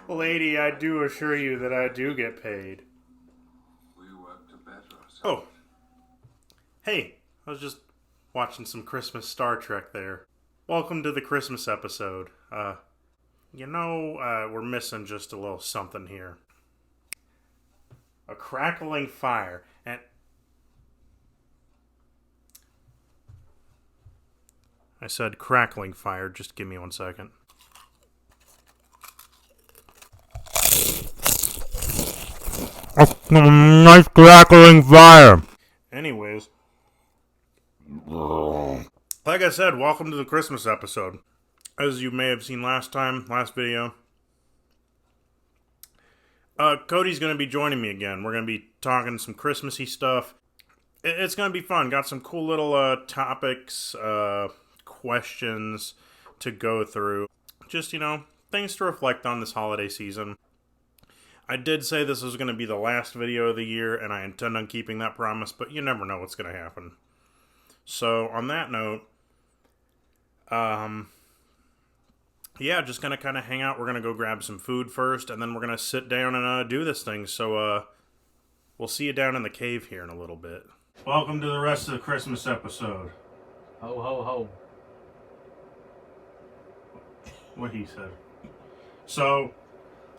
Lady, I do assure you that I do get paid. We work to better ourselves. Oh. Hey, I was just watching some Christmas Star Trek there. Welcome to the Christmas episode. We're missing just a little something here. A crackling fire, and... I said crackling fire, just give me 1 second. Nice crackling fire! Anyways, like I said, welcome to the Christmas episode. As you may have seen last video, Cody's going to be joining me again. We're going to be talking some Christmassy stuff. It's going to be fun. Got some cool little topics, questions to go through. Just, things to reflect on this holiday season. I did say this was going to be the last video of the year, and I intend on keeping that promise, but you never know what's going to happen. So, on that note, just going to kind of hang out. We're going to go grab some food first, and then we're going to sit down and do this thing. So, we'll see you down in the cave here in a little bit. Welcome to the rest of the Christmas episode. Ho, ho, ho. What he said. So,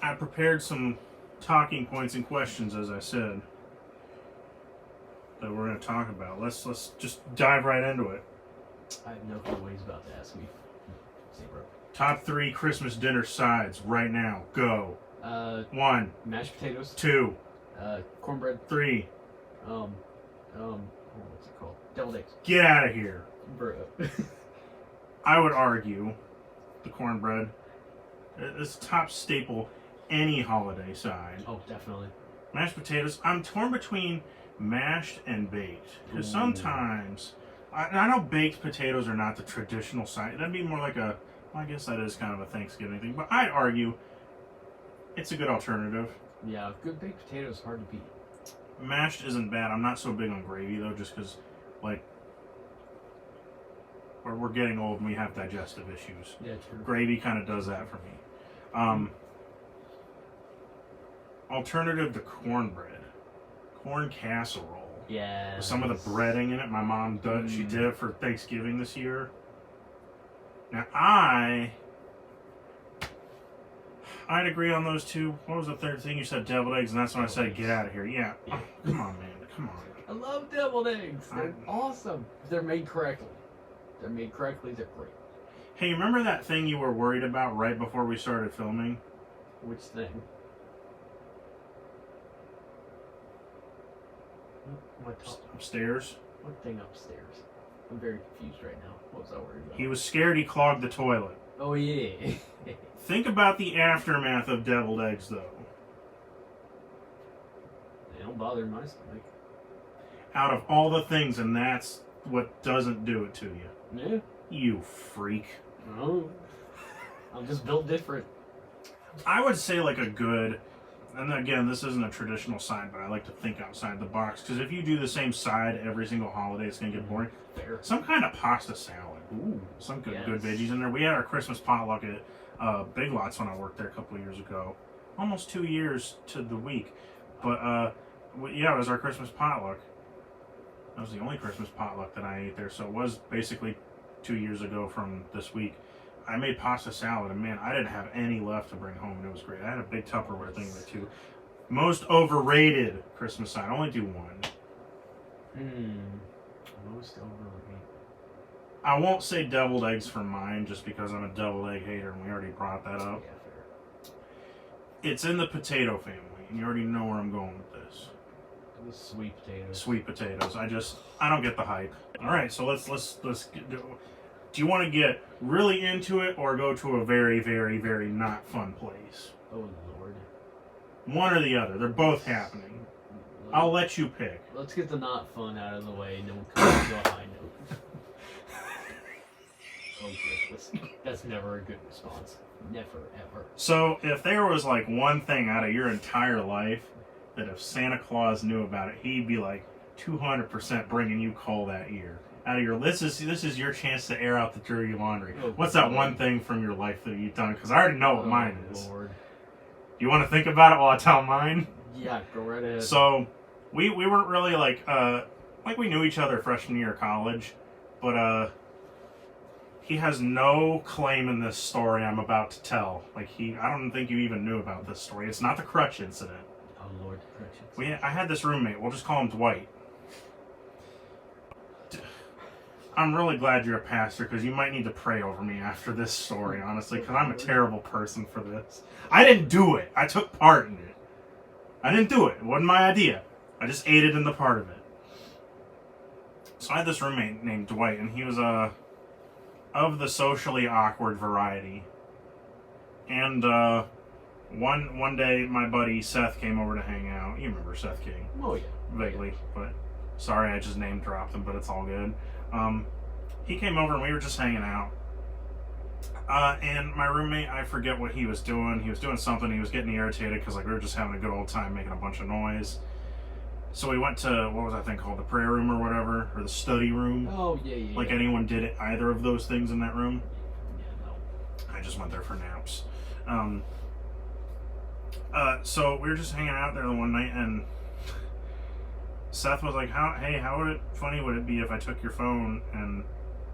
I prepared some talking points and questions, as I said, that we're going to talk about. Let's just dive right into it. I have no clue what he's about to ask me. Zero. Top 3 Christmas dinner sides right now. Go. 1. Mashed potatoes. 2. Cornbread. 3. What's it called? Deviled eggs. Get out of here. Bro. I would argue the cornbread is top staple any holiday side. Oh, definitely. Mashed potatoes. I'm torn between mashed and baked. Because sometimes, I know baked potatoes are not the traditional side. That'd be more like I guess that is kind of a Thanksgiving thing. But I'd argue it's a good alternative. Yeah, good baked potato is hard to beat. Mashed isn't bad. I'm not so big on gravy, though, just because, we're getting old and we have digestive issues. Yeah, true. Gravy kind of does that for me. Alternative to cornbread. Corn casserole. Yeah. With some of the breading in it. My mom does. She did it for Thanksgiving this year. Now, I'd agree on those two. What was the third thing? You said deviled eggs, and that's when I said get out of here. Yeah. Oh, come on, man. Come on. I love deviled eggs. They're awesome. They're made correctly. They're great. Hey, remember that thing you were worried about right before we started filming? Which thing? Upstairs? What thing upstairs? I'm very confused right now. What was I worried about? He was scared he clogged the toilet. Oh, yeah. Think about the aftermath of deviled eggs, though. They don't bother my stomach. Out of all the things, and that's what doesn't do it to you. Yeah. You freak. No. I'm just built different. I would say a good, and again, this isn't a traditional side, but I like to think outside the box, because if you do the same side every single holiday, it's going to get boring. Fair. Some kind of pasta salad. Ooh. Some good veggies in there. We had our Christmas potluck at Big Lots when I worked there a couple of years ago. Almost 2 years to the week. But, it was our Christmas potluck. That was the only Christmas potluck that I ate there, so it was basically 2 years ago from this week. I made pasta salad, and man, I didn't have any left to bring home, and it was great. I had a big Tupperware thing with it, too. Most overrated Christmas side. I only do one. Most overrated. I won't say deviled eggs for mine, just because I'm a deviled egg hater, and we already brought that up. Yeah, fair. It's in the potato family, and you already know where I'm going with this. The sweet potatoes. Sweet potatoes. I don't get the hype. All right, so let's do you want to get really into it or go to a very, very, very not fun place? Oh, Lord. One or the other. They're both happening. I'll let you pick. Let's get the not fun out of the way and then we'll come to a high note. Oh, goodness. That's never a good response. Never, ever. So, if there was one thing out of your entire life that if Santa Claus knew about it, he'd be 200% bringing you coal that year. Out of your this is your chance to air out the dirty laundry. Oh, What's that one thing from your life that you've done? Because I already know what mine is. Lord. You want to think about it while I tell mine? Yeah, go right ahead. So, we weren't really like we knew each other freshman year of college, but he has no claim in this story I'm about to tell. Like I don't think you even knew about this story. It's not the crutch incident. Oh Lord, the crutch incident. I had this roommate. We'll just call him Dwight. I'm really glad you're a pastor because you might need to pray over me after this story, honestly, because I'm a terrible person for this. I didn't do it. I took part in it. I didn't do it. It wasn't my idea. I just aided in the part of it. So I had this roommate named Dwight, and he was of the socially awkward variety. And one day, my buddy Seth came over to hang out. You remember Seth King? Oh yeah, Vaguely, but sorry I just name dropped him, but it's all good. He came over and we were just hanging out. And my roommate, I forget what he was doing. He was doing something. He was getting irritated because we were just having a good old time making a bunch of noise. So we went to, what was that thing called? The prayer room or whatever? Or the study room? Oh, yeah. Like anyone did either of those things in that room? Yeah, no. I just went there for naps. So we were just hanging out there the one night, and Seth was like, how funny would it be if I took your phone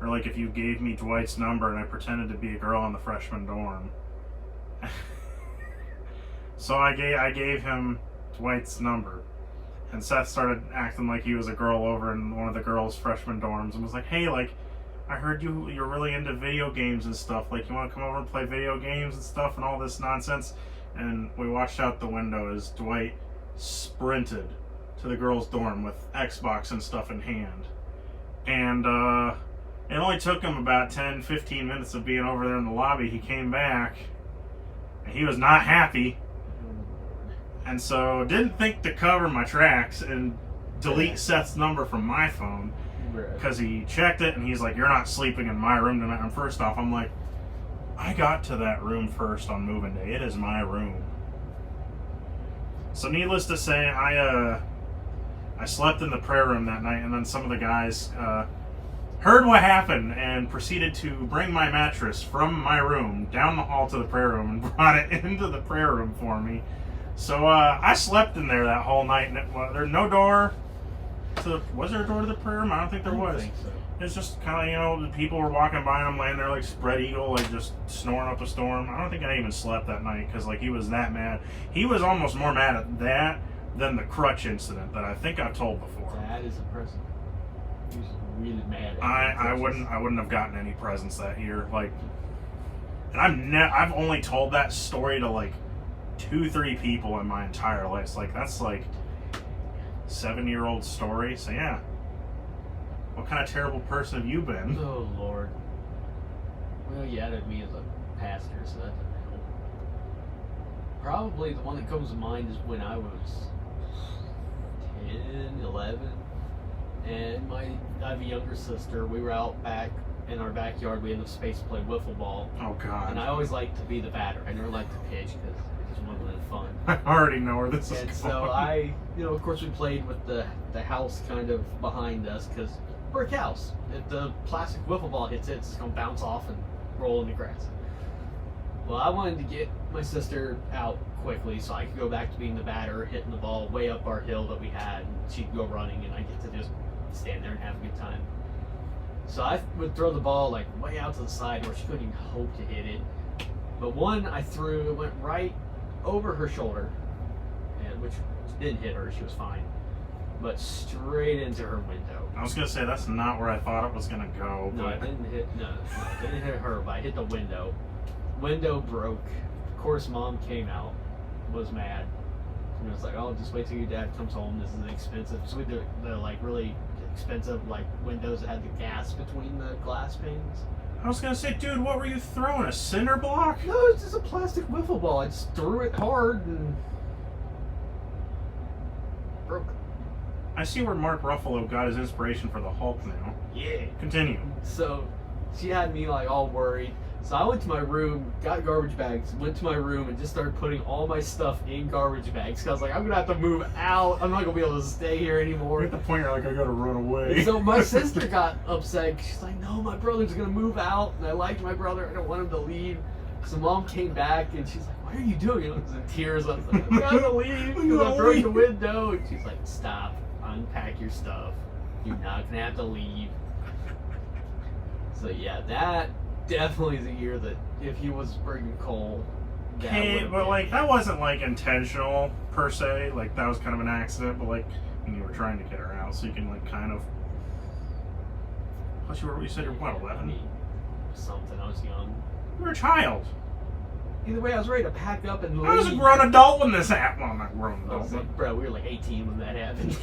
or like if you gave me Dwight's number and I pretended to be a girl in the freshman dorm. So I gave him Dwight's number, and Seth started acting like he was a girl over in one of the girls' freshman dorms and was like, hey, like, I heard you're really into video games and stuff. Like, you want to come over and play video games and stuff and all this nonsense? And we watched out the window as Dwight sprinted to the girls' dorm with Xbox and stuff in hand. And it only took him about 10-15 minutes of being over there in the lobby. He came back, and he was not happy. And so didn't think to cover my tracks and delete Seth's number from my phone, because he checked it and he's like, you're not sleeping in my room tonight. And first off, I'm like, I got to that room first on moving day. It is my room. So needless to say, I slept in the prayer room that night, and then some of the guys heard what happened and proceeded to bring my mattress from my room down the hall to the prayer room and brought it into the prayer room for me. So I slept in there that whole night, and there's no door to was there a door to the prayer room? I don't think there was. I think so. It's just kind of, the people were walking by and I'm laying there like spread eagle, like just snoring up a storm. I don't think I even slept that night because he was that mad. He was almost more mad at that than the crutch incident that I think I've told before. That is impressive. He was really mad at I wouldn't have gotten any presents that year. And I've only told that story to 2-3 people in my entire life. That's 7-year-old story. So yeah. What kind of terrible person have you been? Oh Lord. Well, you added me as a pastor, so that doesn't help. Probably the one that comes to mind is when I was 10, 11, and I have a younger sister. We were out back in our backyard. We had enough space to play wiffle ball. Oh God. And I always liked to be the batter. I never liked to pitch because it just wasn't really fun. I already know where this is going. And so of course we played with the house kind of behind us because brick house. If the plastic wiffle ball hits it, it's going to bounce off and roll in the grass. Well, I wanted to get my sister out quickly so I could go back to being the batter, hitting the ball way up our hill that we had, and she could go running, and I get to just stand there and have a good time. So I would throw the ball way out to the side where she couldn't even hope to hit it. But one I threw, it went right over her shoulder, and which didn't hit her, she was fine, but straight into her window. I was gonna say that's not where I thought it was gonna go. No, it didn't hit. No, it didn't hit her. But I hit the window. Window broke. Of course, Mom came out, was mad. And was like, "Oh, just wait till your dad comes home. This is expensive." So we did the really expensive windows that had the gas between the glass panes. I was gonna say, dude, what were you throwing? A cinder block? No, it's just a plastic wiffle ball. I just threw it hard and broke. I see where Mark Ruffalo got his inspiration for the Hulk now. Yeah. Continue. So she had me all worried. So I went to my room, got garbage bags, went to my room, and just started putting all my stuff in garbage bags. Cause I was like, I'm gonna have to move out. I'm not gonna be able to stay here anymore. You're at the point you're like, I gotta run away. And so my sister got upset. She's like, no, my brother's gonna move out, and I like my brother. I don't want him to leave. So mom came back and she's like, "What are you doing?" I was in tears. I was like, "I gotta leave because I broke the window." And she's like, "Stop, unpack your stuff. You're not gonna have to leave." So yeah, that definitely is a year that if he was bringing coal, that would've But been- like that wasn't like intentional per se. Like that was kind of an accident. But like when you were trying to get her out, so you can like kind of. Plus, you said you're what, I 11? mean, something. I was young. You were a child. Either way, I was ready to pack up and leave. I was a grown adult when this happened. Well, not grown I was adult. like, bro, we were like 18 when that happened.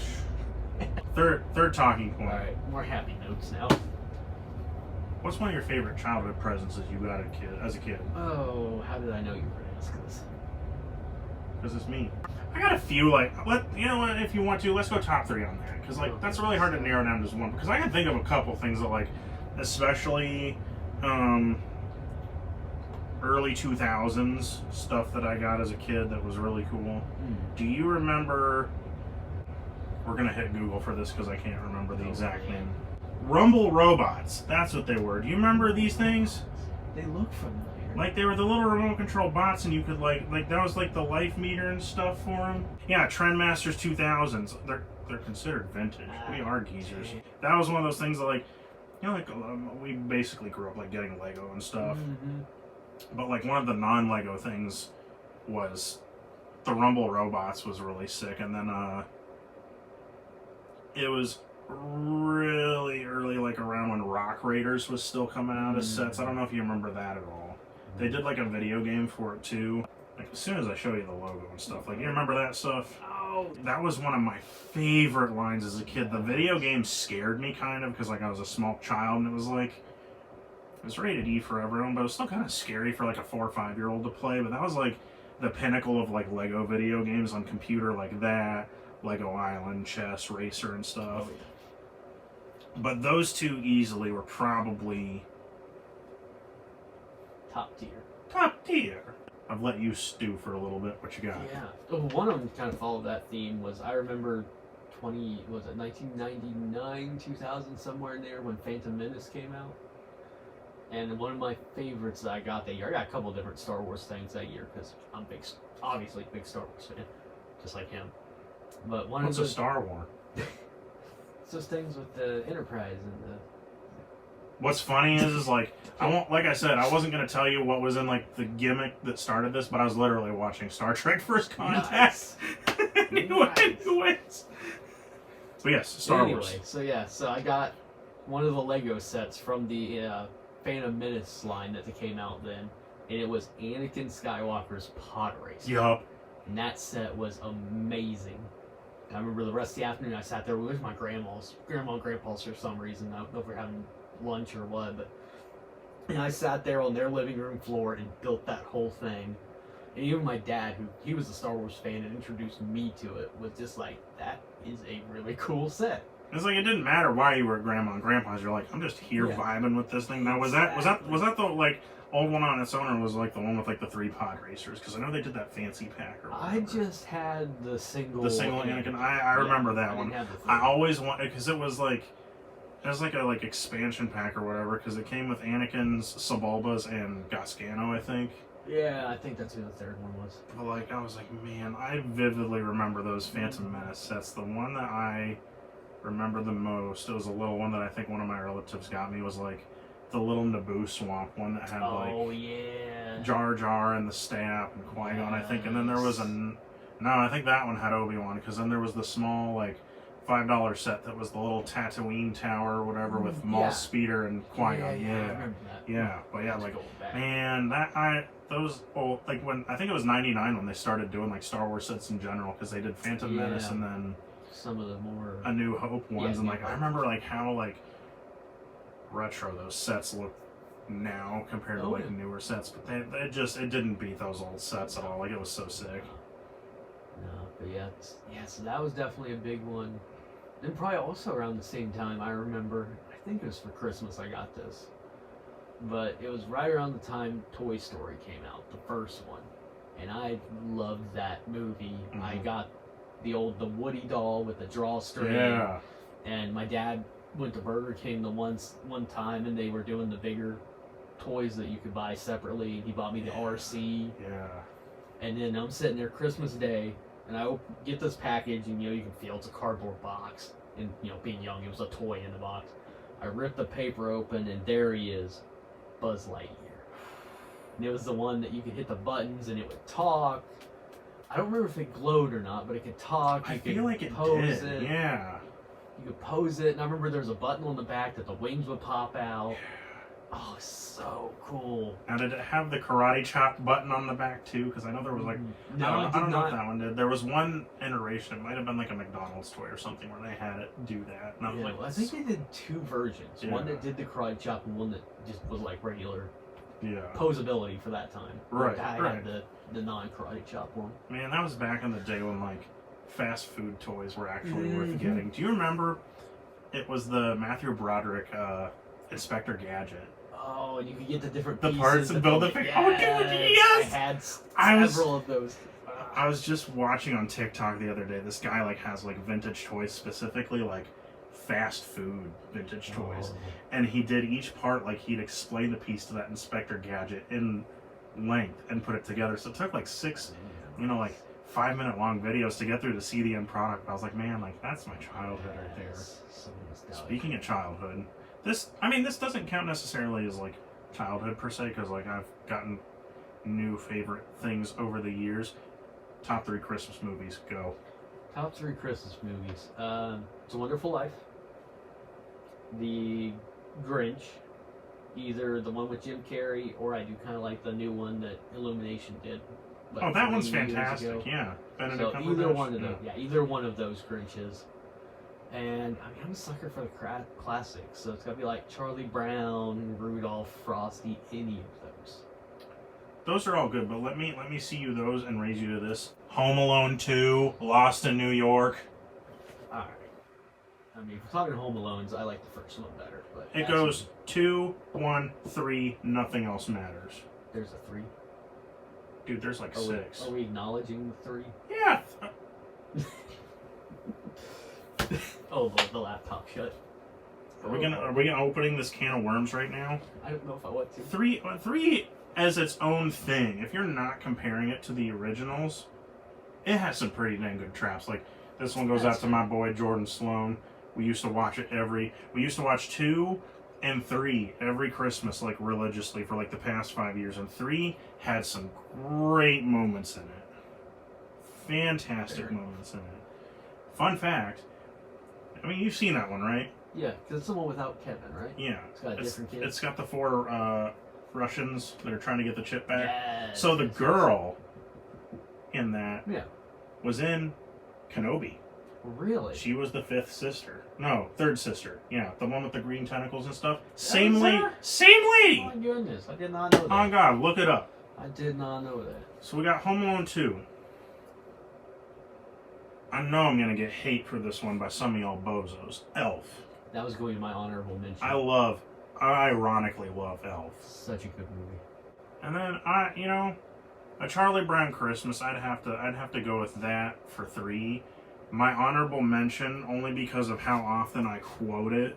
But third talking point. All right, more happy notes now. What's one of your favorite childhood presents that you got as a kid? Oh, how did I know you were going to ask this? Because it's me. I got a few. Like, you know what? If you want to, let's go top 3 on that. Because like that's really hard to narrow down to just one. Because I can think of a couple things that like, especially early 2000s stuff that I got as a kid that was really cool. Do you remember? We're gonna hit Google for this because I can't remember the exact name. Rumble robots. That's what they were. Do you remember these things? They look familiar. Like they were the little remote control bots, and you could like that was like the life meter and stuff for them. Yeah, Trendmasters 2000s. They're considered vintage. We are geezers. That was one of those things that like, you know, like we basically grew up like getting Lego and stuff. But like one of the non-Lego things was the Rumble robots was really sick, and then it was really early, like around when Rock Raiders was still coming out as sets. I don't know if you remember that at all. They did like a video game for it too. Like as soon as I show you the logo and stuff, like you remember that stuff? Oh, That was one of my favorite lines as a kid. The video game scared me kind of because like I was a small child, and it was like it was rated E for everyone, but it was still kind of scary for like a 4 or 5-year-old to play. But that was like the pinnacle of like Lego video games on computer, like that, Lego Island, Chess, Racer, and stuff. But those two easily were probably top tier. top tier. I've let you stew for a little bit. What you got? Yeah. Oh, one of them kind of followed that theme. Was I remember 1999, 2000, somewhere in there when Phantom Menace came out. And one of my favorites that I got that year, I got a couple of different Star Wars things that year because I'm obviously big Star Wars fan, just like him. But one What's of a the Star War? it's those things with the Enterprise and the. What's funny is like I won't, like I said, I wasn't gonna tell you what was in like the gimmick that started this, but I was literally watching Star Trek First Contact. Nice. Anyways. But yes, Star Wars. So I got one of the Lego sets from the Phantom Menace line that came out then, and it was Anakin Skywalker's pod race. Yup. And that set was amazing. I remember the rest of the afternoon I sat there with my grandma and grandpa's for some reason. I don't know if we're having lunch or what, but and I sat there on their living room floor and built that whole thing. And even my dad, who he was a Star Wars fan and introduced me to it, was just like, that is a really cool set. It's like it didn't matter why you were at Grandma and Grandpa's. You're like, I'm just here vibing with this thing. Now was that the like old one on its own, or was it like the one with like the 3 pod racers? Because I know they did that fancy pack. Or I just had the single. the single Anakin. I remember that one. I always wanted because it was like a expansion pack or whatever. Because it came with Anakin's, Sebulba's, and Gascano, I think. Yeah, I think that's who the third one was. But like I was like, man, I vividly remember those Phantom Menace sets. The one that I remember the most, it was a little one that I think one of my relatives got me, was like the little Naboo swamp one that had like Jar Jar and the staff and Qui-Gon, I think. And then there was I think that one had Obi-Wan, because then there was the small like $5 set that was the little Tatooine tower or whatever with Maul Speeder and Qui-Gon. I remember that. Yeah, but yeah, like man, like when I think it was '99 when they started doing like Star Wars sets in general, because they did Phantom Menace and then some of the more A New Hope ones, and like I remember like how like retro those sets look now compared to like newer sets, but it didn't beat those old sets at all. Like it was so sick. No, but yeah, so that was definitely a big one. And probably also around the same time, I remember, I think it was for Christmas I got this, but it was right around the time Toy Story came out, the first one, and I loved that movie. Mm-hmm. I got the Woody doll with the drawstring, and my dad went to Burger King one time, and they were doing the bigger toys that you could buy separately. And he bought me the RC. Yeah. And then I'm sitting there Christmas Day, and I get this package, and you can feel it's a cardboard box. And being young, it was a toy in the box. I ripped the paper open, and there he is, Buzz Lightyear. And it was the one that you could hit the buttons, and it would talk. I don't remember if it glowed or not, but it could talk. I feel like it did. Yeah. You could pose it, and I remember there was a button on the back that the wings would pop out. Oh, so cool. Now, did it have the karate chop button on the back too? Because I know there was like, No, I don't know not. if that one did. There was one iteration, it might have been like a McDonald's toy or something, where they had it do that. And I was Yeah, like, well, I think they did two versions. One Yeah. that did the karate chop, and one that just was like regular yeah. posability for that time. Right, I right. had the non-karate chop one. Man, that was back in the day when like fast food toys were actually worth Mhm. getting. Do you remember? It was the Matthew Broderick Inspector Gadget. Oh, and you could get the different The pieces parts and that build go- the figure. Oh, dude, yes! I had I was- several of those. I was just watching on TikTok the other day. This guy like has like vintage toys, specifically like fast food vintage toys, and he did each part like he'd explain the piece to that Inspector Gadget in length and put it together. So it took like 6, like 5-minute long videos to get through to see the end product. I was like, man, like that's my childhood right there. So nostalgic. Speaking of childhood, this doesn't count necessarily as like childhood per se, because like I've gotten new favorite things over the years. Top 3 Christmas movies, go. Top 3 Christmas movies. It's a Wonderful Life. The Grinch. Either the one with Jim Carrey, or I do kind of like the new one that Illumination did. Oh, that one's 3 years fantastic. ago. Yeah, Benedict So Cumberbatch. either one of yeah. those, either one of those Grinches. And I mean, I'm a sucker for the classics, so it's gotta be like Charlie Brown, Rudolph, Frosty, any of those. Those are all good, but let me see you those and raise you to this. Home Alone 2, Lost in New York. All right. I mean, if we're talking Home Alones, I like the first one better. But It goes 2, 1, 3. Nothing else matters. There's a 3. Dude, there's like Are 6. we acknowledging the 3? Yeah. Oh, the laptop shut. Are we gonna opening this can of worms right now? I don't know if I want to. 3 as its own thing. If you're not comparing it to the originals, it has some pretty dang good traps. Like this one goes out to my boy Jordan Sloan. We used to watch it we used to watch 2 and 3 every Christmas, like religiously for like the past 5 years. And 3 had some great moments in it. Fantastic moments in it. Fun fact. I mean, you've seen that one, right? Yeah, because it's the one without Kevin, right? Yeah. It's got a different kid. It's got the 4 Russians that are trying to get the chip back. Yes, So the yes, girl in that yes. was in Kenobi. Really? She was the 5th sister. No, 3rd sister. Yeah, the one with the green tentacles and stuff. was Same lady. her? Same Oh lady! my goodness, I did not know that. Oh God, look it up. I did not know that. So we got Home Alone 2. I know I'm gonna get hate for this one by some of y'all bozos. Elf. That was going to my honorable mention. I ironically love Elf. Such a good movie. And then a Charlie Brown Christmas, I'd have to go with that for 3. My honorable mention, only because of how often I quote it,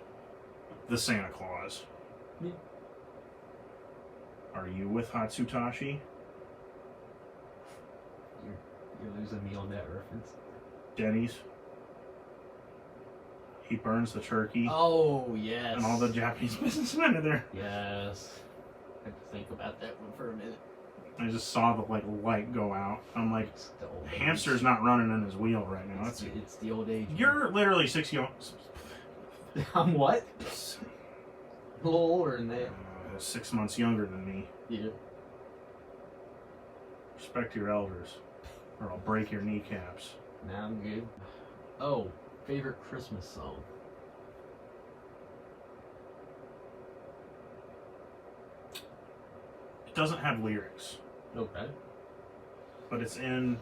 The Santa Claus. Yeah. Are you with Hatsutashi? You're losing me on that reference. Denny's. He burns the turkey. Oh, yes. And all the Japanese businessmen are there. Yes. I had to think about that one for a minute. I just saw the light go out. I'm like, It's the old hamster's age. not running in his wheel right now. It's the old age. You're literally 6 years. I'm what? A little older than that. 6 months younger than me. Yeah. Respect your elders, or I'll break your kneecaps. Now I'm good. Oh, favorite Christmas song. It doesn't have lyrics, Okay. but it's in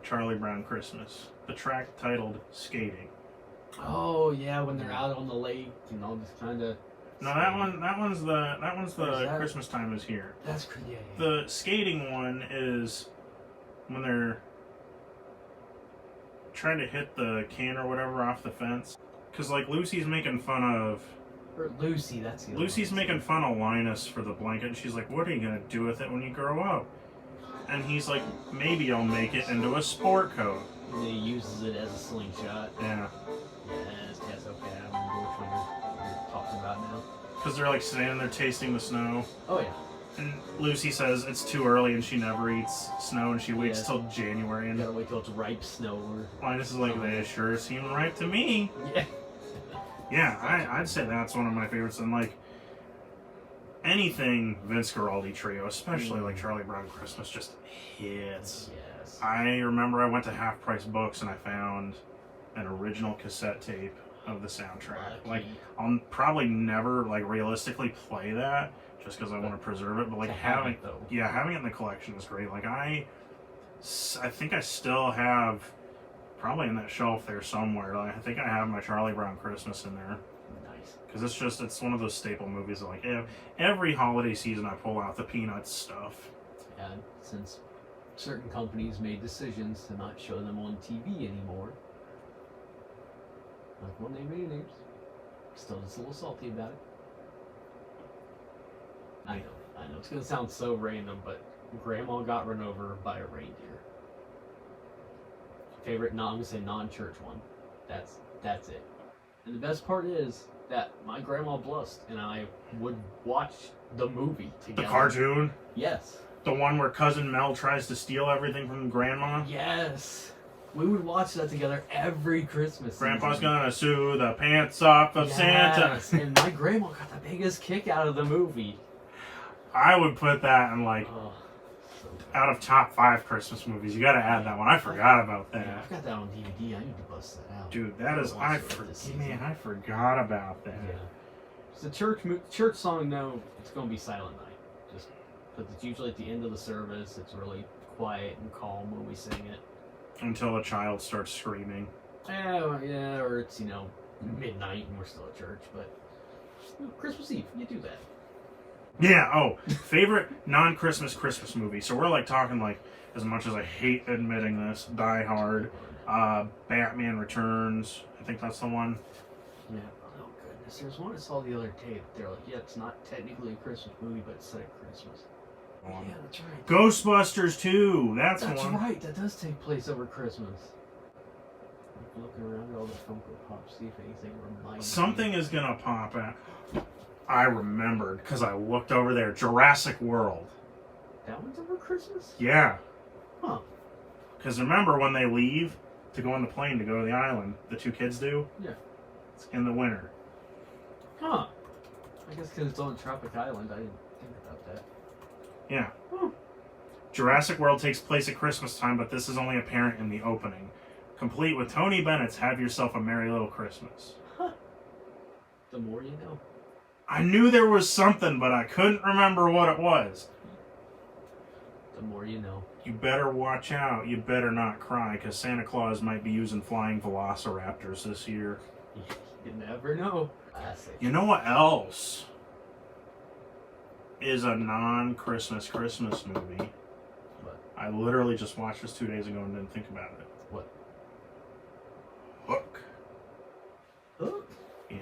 Charlie Brown Christmas. The track titled "Skating." Oh yeah, when they're out on the lake and all this kind of. No, that one's the Is that- Christmas Time is Here. That's yeah. The skating one is when they're trying to hit the can or whatever off the fence. Because, like, Lucy's making fun of Or Lucy, that's the other Lucy's one. making fun of Linus for the blanket, and she's like, "What are you gonna do with it when you grow up?" And he's like, "Maybe I'll make it into a sport coat." And then he uses it as a slingshot. Yeah. Yes, okay, I remember which one you're talking about now. Because they're like standing there tasting the snow. Oh, yeah. And Lucy says it's too early and she never eats snow and she waits Yeah. till January. You And gotta wait till it's ripe snow. Or... Linus is like, they sure seem ripe to me. Yeah. Yeah, I'd say that's one of my favorites. And like anything Vince Guaraldi trio, especially like Charlie Brown Christmas, just hits. Yes. I remember I went to Half Price Books and I found an original cassette tape of the soundtrack. Lucky. Like, I'll probably never like realistically play that just because I want to preserve it. But like having it in the collection is great. Like I think I still have probably in that shelf there somewhere. Like, I think I have my Charlie Brown Christmas in there. Nice. Because it's one of those staple movies that, like, every holiday season I pull out the Peanuts stuff. And since certain companies made decisions to not show them on TV anymore, like won't name any names, still just a little salty about it. I know, it's gonna sound so random, but Grandma got run over by a reindeer. Favorite I'm gonna say non-church one. That's it. And the best part is that my grandma blessed and I would watch the movie together. The cartoon? Yes. The one where Cousin Mel tries to steal everything from Grandma? Yes. We would watch that together every Christmas Grandpa's season. gonna sue the pants off of Santa. And my grandma got the biggest kick out of the movie. I would put that in, like, Oh, so good. out of top 5 Christmas movies. You gotta add that one. I forgot about that. Yeah, I've got that on DVD. I need to bust that out. Dude, that is, I forgot about that. Yeah. It's a church song. No, it's gonna be Silent Night. Just because it's usually at the end of the service. It's really quiet and calm when we sing it. Until a child starts screaming. Yeah, or it's midnight and we're still at church. But Christmas Eve, you do that. Yeah, oh, favorite non-Christmas Christmas movie. So we're like talking like, as much as I hate admitting this, Die Hard, Batman Returns, I think that's the one. Yeah. Oh goodness, there's one I saw the other day. They're like, yeah, it's not technically a Christmas movie, but it's set at Christmas. Yeah, that's right. Ghostbusters 2, that's That's one. right. That does take place over Christmas. I'm looking around at all the Funko Pops, see if anything reminds Something me. is gonna pop out. I remembered because I looked over there. Jurassic World. That one's over Christmas? Yeah. Huh. Because remember when they leave to go on the plane to go to the island, the 2 kids do? Yeah. It's in the winter. Huh. I guess because it's on a tropic island, I didn't think about that. Yeah. Huh. Jurassic World takes place at Christmas time, but this is only apparent in the opening. Complete with Tony Bennett's Have Yourself a Merry Little Christmas. Huh. The more you know. I knew there was something, but I couldn't remember what it was. The more you know. You better watch out. You better not cry, because Santa Claus might be using flying velociraptors this year. You never know. Classic. You know what else is a non-Christmas Christmas movie? What? I literally just watched this 2 days ago and didn't think about it. What? Hook. Hook? Yeah.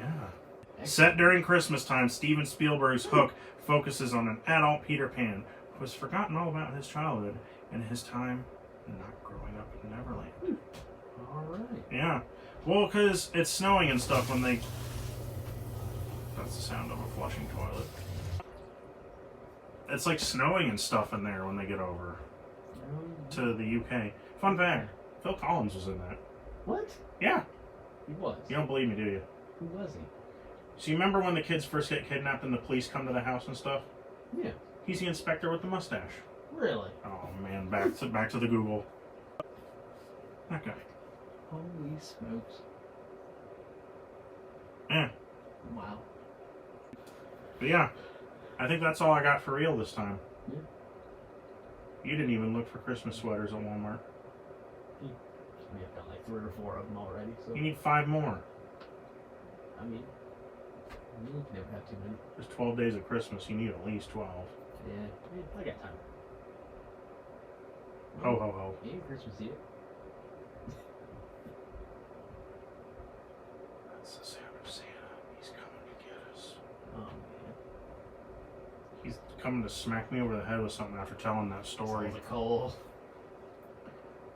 Excellent. Set during Christmas time, Steven Spielberg's Hook focuses on an adult Peter Pan who has forgotten all about his childhood and his time not growing up in Neverland. Alright. Yeah. Well, because it's snowing and stuff when they... That's the sound of a flushing toilet. It's like snowing and stuff in there when they get over to the UK. Fun fact, Phil Collins was in that. What? Yeah. He was. You don't believe me, do you? Who was he? So you remember when the kids first get kidnapped and the police come to the house and stuff? Yeah. He's the inspector with the mustache. Really? Oh man, back to the Google. That guy. Holy smokes. Yeah. Wow. But yeah, I think that's all I got for real this time. Yeah. You didn't even look for Christmas sweaters at Walmart. I've got like 3 or 4 of them already, so... You need 5 more. I mean... You never have too many. There's 12 days of Christmas. You need at least 12. Yeah, I got time. Ho ho ho. It ain't Christmas yet. That's the sound of Santa. He's coming to get us. coming to smack me over the head with something after telling that story. It's cold.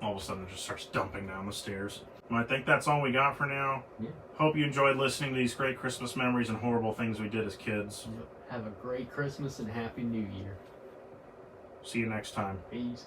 All of a sudden, it just starts dumping down the stairs. Well, I think that's all we got for now. Yeah. Hope you enjoyed listening to these great Christmas memories and horrible things we did as kids. Have a great Christmas and Happy New Year. See you next time. Peace.